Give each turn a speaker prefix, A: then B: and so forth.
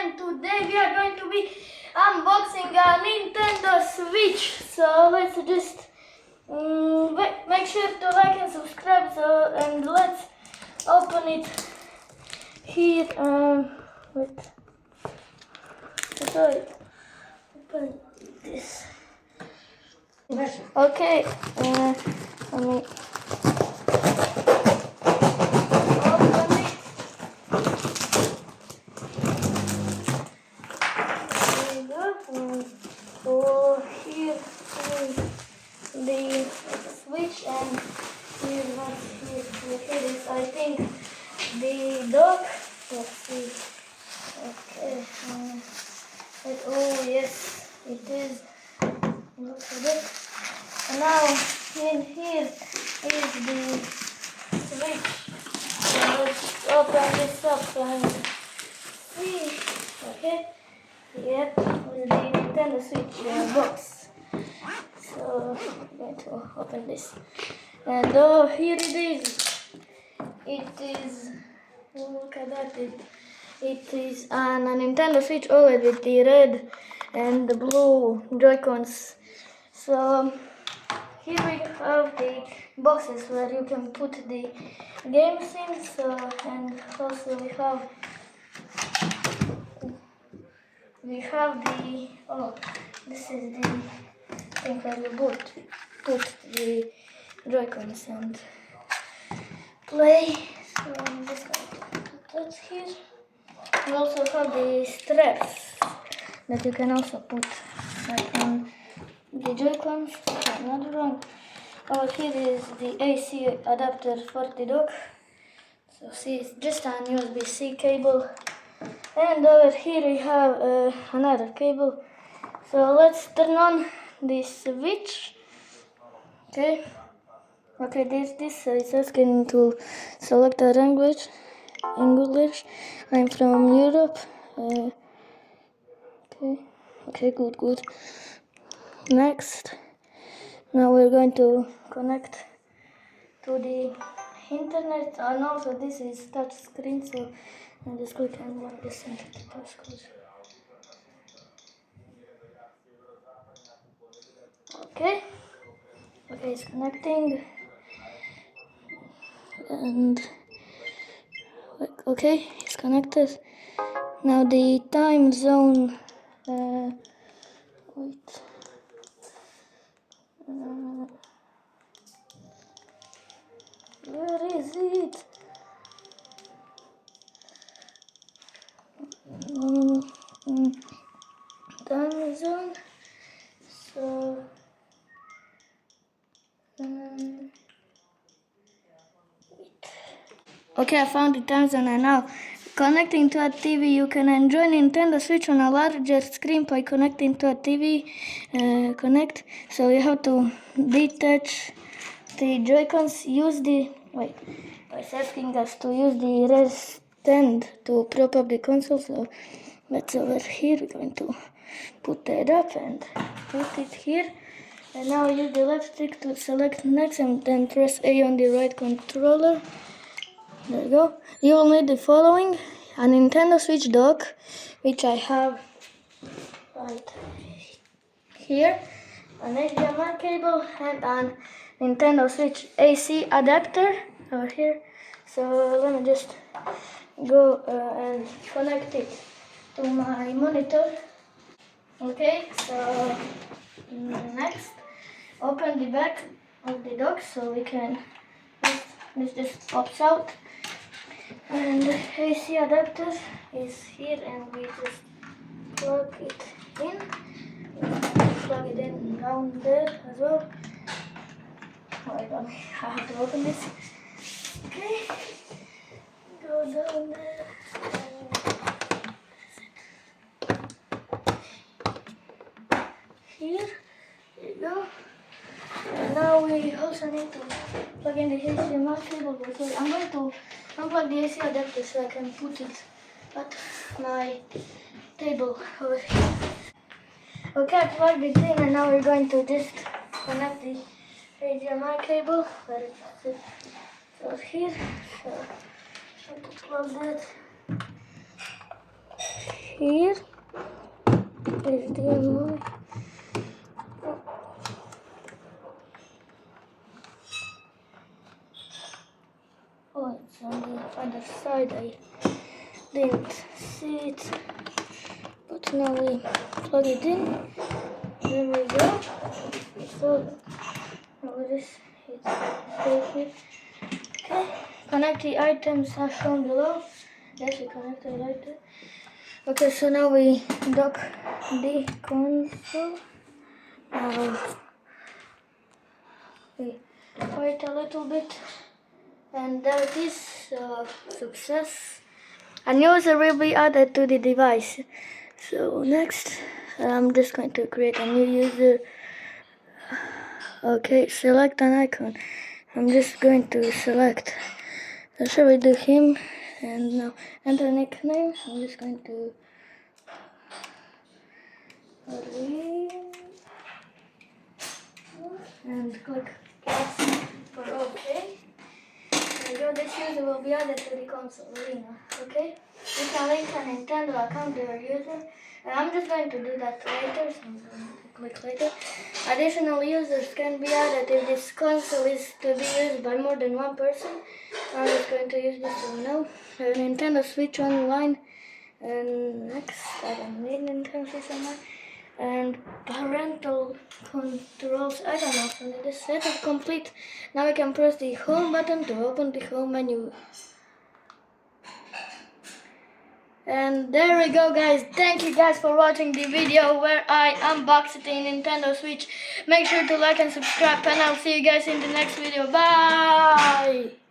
A: and today we are going to be unboxing a Nintendo Switch. So let's just make sure to like and subscribe. And let's open it here. Wait. So open this. Okay. Let me open it. So here is the switch, and here is, I think, the dock. Let's see. Okay. Oh yes, it is. Look at it. And now in here is the switch. So let's open this up and see. Okay. Yep, with the Nintendo Switch box. So I'm going to open this. And here it is. It is, look at that. It is a Nintendo Switch OLED with the red and the blue Joy-Cons. So here we have the boxes where you can put the games in. So, and also we have the, oh, this is the thing where you put the Joy-Cons and play. So I'm just going to put that here. We also have the straps that you can also put like on the Joy-Cons. Another one. Over here is the AC adapter for the dock. So see, it's just an USB-C cable. And over here we have another cable. So let's turn on the switch. Okay. Okay, this is asking to select a language. English. I'm from Europe. Okay, good. Next. Now we're going to connect to the internet, and also this is touch screen, so I just click and want this into the touch screen. Okay, it's connecting, and okay, it's connected. Now the time zone. Wait. Where is it? Time zone. So okay, I found the time zone, and now connecting to a TV. You can enjoy Nintendo Switch on a larger screen by connecting to a TV. Connect. So you have to detach the Joy-Cons. Use the it's asking us to use the rear stand to prop up the console. So that's over here. We're going to put that up and put it here. And now use the left stick to select next, and then press A on the right controller. There you go. You will need the following: a Nintendo Switch dock, which I have right here, an HDMI cable, and a Nintendo Switch AC adapter over here. So let me just go and connect it to my monitor. Okay, so next, open the back of the dock so we can, this just pops out. And the AC adapter is here, and we just plug it in. Plug it in down there as well. Wait, I have to open this. Okay, go down there. Here you go. And now we also need to plug in the HDMI cable. So I'm going to unplug the AC adapter so I can put it at my table over here. Okay, I plugged it in, and now we're going to just connect the HDMI cable where it's over here. So I have to plug that here. HDMI. Oh, it's on the other side. I didn't see it, but now we plug it in. There we go. So now this is straight here. Okay, connect the items as shown below. Yes, we connected right there. Okay, so now we dock the console. Now we wait a little bit, and there it is. Success. A user will be added to the device. So next, I'm just going to create a new user. Okay, select an icon. I'm just going to select. So shall we do him? And now enter nickname. I'm just going to and click yes for OK. There we go. This user will be added to the console arena. Okay. You can link a Nintendo account to your user. And I'm just going to do that later, so I'm going to click later. Additional users can be added if this console is to be used by more than one person. I'm just going to use this one now. Nintendo Switch Online. And next, I don't need Nintendo Switch Online. And parental controls, I don't know, so this setup complete. Now we can press the home button to open the home menu. And there we go, guys. Thank you guys for watching the video where I unboxed the Nintendo Switch. Make sure to like and subscribe, and I'll see you guys in the next video. Bye!